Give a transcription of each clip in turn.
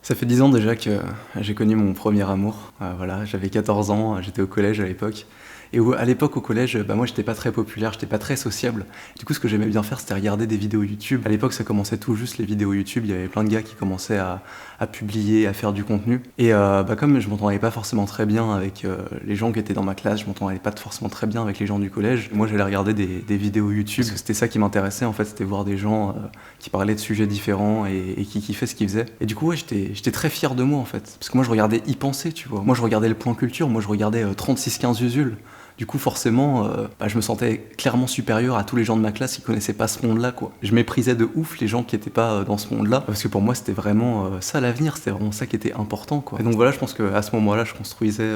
Ça fait 10 ans déjà que j'ai connu mon premier amour. Voilà, j'avais 14 ans, j'étais au collège à l'époque. Et à l'époque au collège, moi j'étais pas très populaire, j'étais pas très sociable. Du coup ce que j'aimais bien faire c'était regarder des vidéos YouTube. À l'époque ça commençait tout juste les vidéos YouTube, il y avait plein de gars qui commençaient à publier, à faire du contenu. Et comme je m'entendais pas forcément très bien avec les gens qui étaient dans ma classe, je m'entendais pas forcément très bien avec les gens du collège. Moi j'allais regarder des vidéos YouTube parce que c'était ça qui m'intéressait en fait, c'était voir des gens qui parlaient de sujets différents et qui kiffaient ce qu'ils faisaient. Et du coup ouais, j'étais très fier de moi en fait. Parce que moi je regardais Y Penser, tu vois. Moi je regardais le Point Culture, moi je regardais 36-15 Usul. Du coup, forcément, je me sentais clairement supérieur à tous les gens de ma classe qui connaissaient pas ce monde-là, quoi. Je méprisais de ouf les gens qui étaient pas dans ce monde-là, parce que pour moi, c'était vraiment ça l'avenir, c'était vraiment ça qui était important, quoi. Et donc voilà, je pense qu'à ce moment-là, je construisais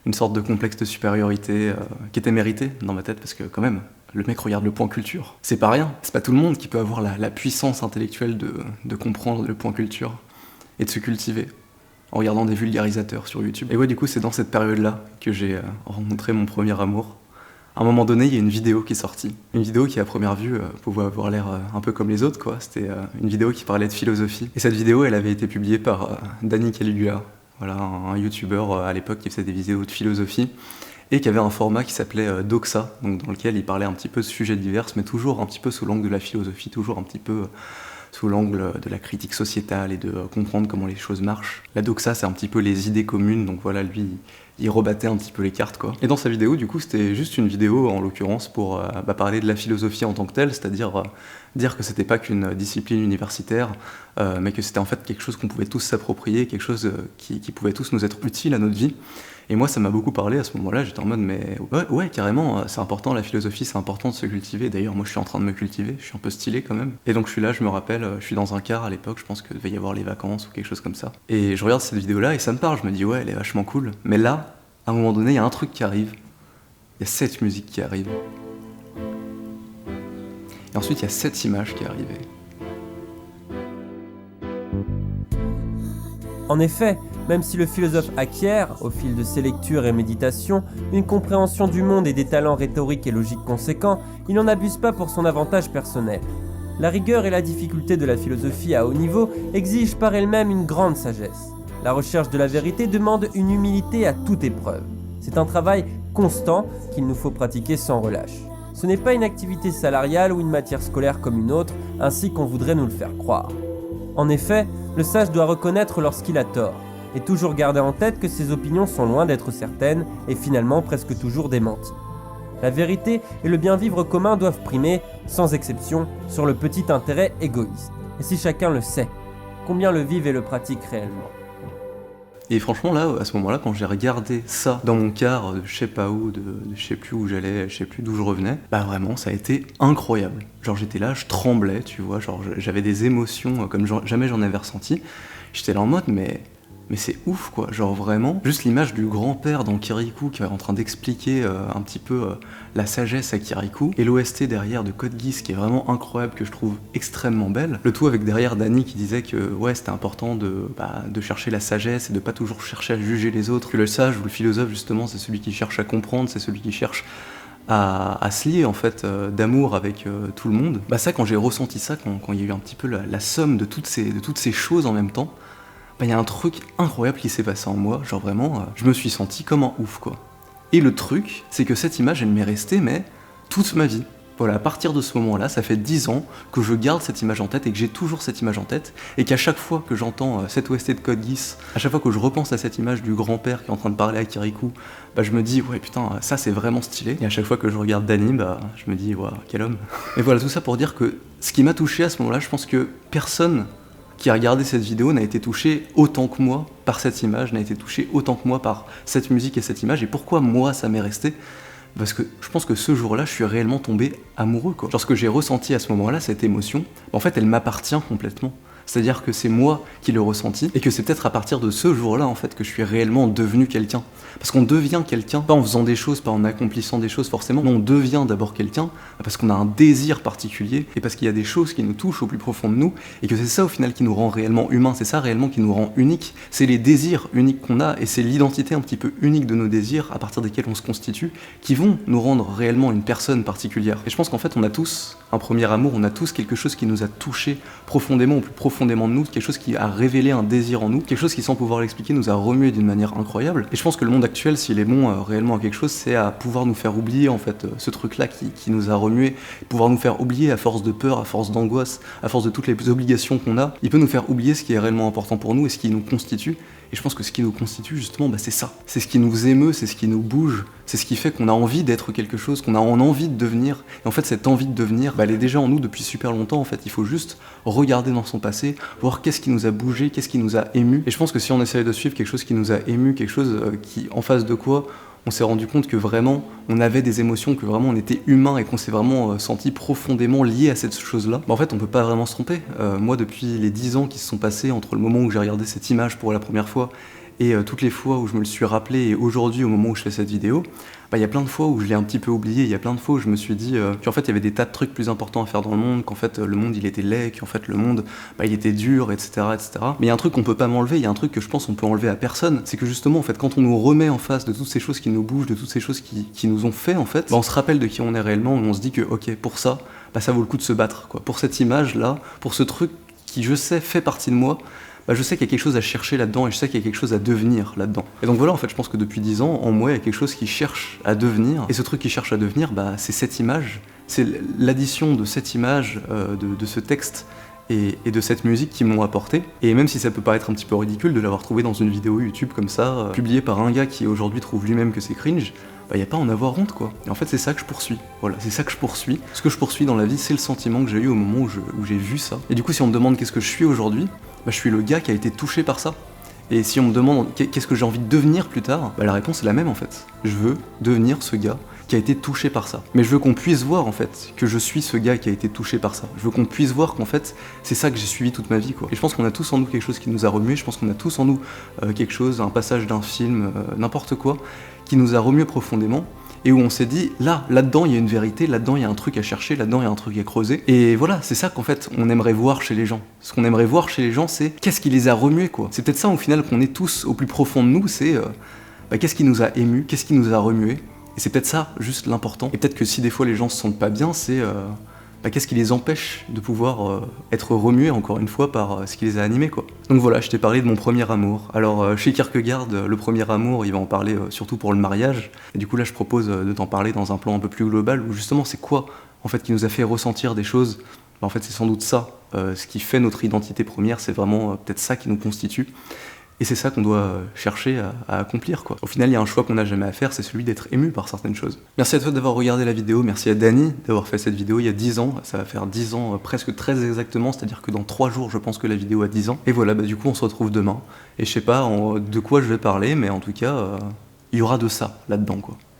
une sorte de complexe de supériorité qui était mérité dans ma tête, parce que quand même, le mec regarde le Point Culture. C'est pas rien, c'est pas tout le monde qui peut avoir la puissance intellectuelle de comprendre le Point Culture et de se cultiver en regardant des vulgarisateurs sur YouTube. Et ouais, du coup, c'est dans cette période-là que j'ai rencontré mon premier amour. À un moment donné, il y a une vidéo qui est sortie. Une vidéo qui, à première vue, pouvait avoir l'air un peu comme les autres, quoi. C'était une vidéo qui parlait de philosophie. Et cette vidéo, elle avait été publiée par Danny Caligula, voilà, un YouTuber à l'époque qui faisait des vidéos de philosophie, et qui avait un format qui s'appelait Doxa, donc dans lequel il parlait un petit peu de sujets divers, mais toujours un petit peu sous l'angle de la philosophie, toujours un petit peu sous l'angle de la critique sociétale et de comprendre comment les choses marchent. La doxa, c'est un petit peu les idées communes, donc voilà, lui, il rebattait un petit peu les cartes, quoi. Et dans sa vidéo, du coup, c'était juste une vidéo, en l'occurrence, pour parler de la philosophie en tant que telle, c'est-à-dire dire que c'était pas qu'une discipline universitaire, mais que c'était en fait quelque chose qu'on pouvait tous s'approprier, quelque chose qui pouvait tous nous être utile à notre vie. Et moi, ça m'a beaucoup parlé à ce moment-là, j'étais en mode, mais ouais, carrément, c'est important, la philosophie, c'est important de se cultiver. D'ailleurs, moi, je suis en train de me cultiver, je suis un peu stylé quand même. Et donc, je suis là, je me rappelle, je suis dans un car à l'époque, je pense que devait y avoir les vacances ou quelque chose comme ça. Et je regarde cette vidéo-là et ça me parle, je me dis, ouais, elle est vachement cool. Mais là, à un moment donné, il y a un truc qui arrive. Il y a cette musique qui arrive. Et ensuite, il y a cette image qui est arrivée. En effet, même si le philosophe acquiert, au fil de ses lectures et méditations, une compréhension du monde et des talents rhétoriques et logiques conséquents, il n'en abuse pas pour son avantage personnel. La rigueur et la difficulté de la philosophie à haut niveau exigent par elles-mêmes une grande sagesse. La recherche de la vérité demande une humilité à toute épreuve. C'est un travail constant qu'il nous faut pratiquer sans relâche. Ce n'est pas une activité salariale ou une matière scolaire comme une autre, ainsi qu'on voudrait nous le faire croire. En effet, le sage doit reconnaître lorsqu'il a tort, et toujours garder en tête que ses opinions sont loin d'être certaines et finalement presque toujours démenties. La vérité et le bien-vivre commun doivent primer, sans exception, sur le petit intérêt égoïste. Et si chacun le sait, combien le vivent et le pratiquent réellement ? Et franchement, là, à ce moment-là, quand j'ai regardé ça dans mon car, de je sais pas où, de je sais plus où j'allais, je sais plus d'où je revenais, vraiment, ça a été incroyable. Genre, j'étais là, je tremblais, tu vois, genre, j'avais des émotions comme jamais j'en avais ressenti. J'étais là en mode, mais c'est ouf, quoi. Genre, vraiment, juste l'image du grand-père dans Kirikou qui est en train d'expliquer un petit peu la sagesse à Kirikou, et l'OST derrière de Code Geass qui est vraiment incroyable, que je trouve extrêmement belle. Le tout avec derrière Danny qui disait que ouais, c'était important de chercher la sagesse et de pas toujours chercher à juger les autres, que le sage ou le philosophe, justement, c'est celui qui cherche à comprendre, c'est celui qui cherche à se lier en fait d'amour avec tout le monde. Ça, quand j'ai ressenti ça, quand il y a eu un petit peu la somme de toutes ces choses en même temps, il y a un truc incroyable qui s'est passé en moi, genre vraiment, je me suis senti comme un ouf, quoi. Et le truc, c'est que cette image, elle m'est restée, mais toute ma vie. Voilà, à partir de ce moment-là, ça fait 10 ans que je garde cette image en tête et que j'ai toujours cette image en tête, et qu'à chaque fois que j'entends cette OST de Code Geass, à chaque fois que je repense à cette image du grand-père qui est en train de parler à Kirikou, je me dis, ouais putain, ça c'est vraiment stylé. Et à chaque fois que je regarde Danny, je me dis, ouais, quel homme. Et voilà, tout ça pour dire que ce qui m'a touché à ce moment-là, je pense que personne qui a regardé cette vidéo n'a été touché autant que moi par cette image, n'a été touché autant que moi par cette musique et cette image. Et pourquoi moi ça m'est resté ? Parce que je pense que ce jour-là, je suis réellement tombé amoureux, quoi. Genre ce que j'ai ressenti à ce moment-là, cette émotion, en fait, elle m'appartient complètement. C'est-à-dire que c'est moi qui l'ai ressenti, et que c'est peut-être à partir de ce jour-là, en fait, que je suis réellement devenu quelqu'un. Parce qu'on devient quelqu'un, pas en faisant des choses, pas en accomplissant des choses forcément, mais on devient d'abord quelqu'un, parce qu'on a un désir particulier, et parce qu'il y a des choses qui nous touchent au plus profond de nous, et que c'est ça au final qui nous rend réellement humains, c'est ça réellement qui nous rend uniques, c'est les désirs uniques qu'on a, et c'est l'identité un petit peu unique de nos désirs, à partir desquels on se constitue, qui vont nous rendre réellement une personne particulière. Et je pense qu'en fait, on a tous un premier amour, on a tous quelque chose qui nous a touchés profondément, au plus profond profondément de nous, quelque chose qui a révélé un désir en nous, quelque chose qui sans pouvoir l'expliquer nous a remué d'une manière incroyable. Et je pense que le monde actuel, s'il est bon réellement à quelque chose, c'est à pouvoir nous faire oublier en fait ce truc-là qui nous a remué, pouvoir nous faire oublier à force de peur, à force d'angoisse, à force de toutes les obligations qu'on a, il peut nous faire oublier ce qui est réellement important pour nous et ce qui nous constitue. Et je pense que ce qui nous constitue justement, c'est ça. C'est ce qui nous émeut, c'est ce qui nous bouge, c'est ce qui fait qu'on a envie d'être quelque chose, qu'on a envie de devenir. Et en fait, cette envie de devenir, elle est déjà en nous depuis super longtemps. En fait, il faut juste regarder dans son passé, voir qu'est-ce qui nous a bougé, qu'est-ce qui nous a ému. Et je pense que si on essayait de suivre quelque chose qui nous a ému, quelque chose qui, en face de quoi, on s'est rendu compte que vraiment on avait des émotions, que vraiment on était humain et qu'on s'est vraiment senti profondément lié à cette chose-là, en fait on peut pas vraiment se tromper. Moi depuis les 10 ans qui se sont passés entre le moment où j'ai regardé cette image pour la première fois et toutes les fois où je me le suis rappelé et aujourd'hui au moment où je fais cette vidéo, il y a plein de fois où je l'ai un petit peu oublié, il y a plein de fois où je me suis dit qu'en fait il y avait des tas de trucs plus importants à faire dans le monde, qu'en fait le monde il était laid, qu'en fait le monde il était dur, etc., etc. Mais il y a un truc qu'on peut pas m'enlever, il y a un truc que je pense qu'on peut enlever à personne, c'est que justement en fait quand on nous remet en face de toutes ces choses qui nous bougent, de toutes ces choses qui nous ont fait en fait, on se rappelle de qui on est réellement, on se dit que ok pour ça, ça vaut le coup de se battre quoi. Pour cette image là, pour ce truc qui je sais fait partie de moi, je sais qu'il y a quelque chose à chercher là-dedans et je sais qu'il y a quelque chose à devenir là-dedans. Et donc voilà, en fait, je pense que depuis 10 ans, en moi, il y a quelque chose qui cherche à devenir. Et ce truc qui cherche à devenir, c'est cette image. C'est l'addition de cette image, de ce texte et de cette musique qui m'ont apporté. Et même si ça peut paraître un petit peu ridicule de l'avoir trouvé dans une vidéo YouTube comme ça, publiée par un gars qui aujourd'hui trouve lui-même que c'est cringe, y a pas à en avoir honte quoi. Et en fait c'est ça que je poursuis. Voilà, c'est ça que je poursuis. Ce que je poursuis dans la vie, c'est le sentiment que j'ai eu au moment où j'ai vu ça. Et du coup si on me demande qu'est-ce que je suis aujourd'hui, je suis le gars qui a été touché par ça. Et si on me demande qu'est-ce que j'ai envie de devenir plus tard, la réponse est la même en fait. Je veux devenir ce gars qui a été touché par ça. Mais je veux qu'on puisse voir en fait que je suis ce gars qui a été touché par ça. Je veux qu'on puisse voir qu'en fait c'est ça que j'ai suivi toute ma vie quoi. Et je pense qu'on a tous en nous quelque chose qui nous a remué, je pense qu'on a tous en nous quelque chose, un passage d'un film, n'importe quoi, qui nous a remué profondément. Et où on s'est dit, là-dedans il y a une vérité, là-dedans il y a un truc à chercher, là-dedans il y a un truc à creuser. Et voilà, c'est ça qu'en fait on aimerait voir chez les gens. Ce qu'on aimerait voir chez les gens, c'est qu'est-ce qui les a remués quoi. C'est peut-être ça au final qu'on est tous au plus profond de nous, c'est qu'est-ce qui nous a émus, qu'est-ce qui nous a remués. Et c'est peut-être ça juste l'important. Et peut-être que si des fois les gens se sentent pas bien, c'est qu'est-ce qui les empêche de pouvoir être remués encore une fois par ce qui les a animés quoi. Donc voilà, je t'ai parlé de mon premier amour. Alors chez Kierkegaard, le premier amour, il va en parler surtout pour le mariage. Et du coup là je propose de t'en parler dans un plan un peu plus global où justement c'est quoi en fait qui nous a fait ressentir des choses. En fait c'est sans doute ça, ce qui fait notre identité première, c'est vraiment peut-être ça qui nous constitue. Et c'est ça qu'on doit chercher à accomplir quoi. Au final, il y a un choix qu'on n'a jamais à faire, c'est celui d'être ému par certaines choses. Merci à toi d'avoir regardé la vidéo, merci à Dany d'avoir fait cette vidéo il y a 10 ans. Ça va faire 10 ans presque très exactement, c'est-à-dire que dans 3 jours, je pense que la vidéo a 10 ans. Et voilà, du coup, on se retrouve demain. Et je sais pas de quoi je vais parler, mais en tout cas, il y aura de ça là-dedans quoi.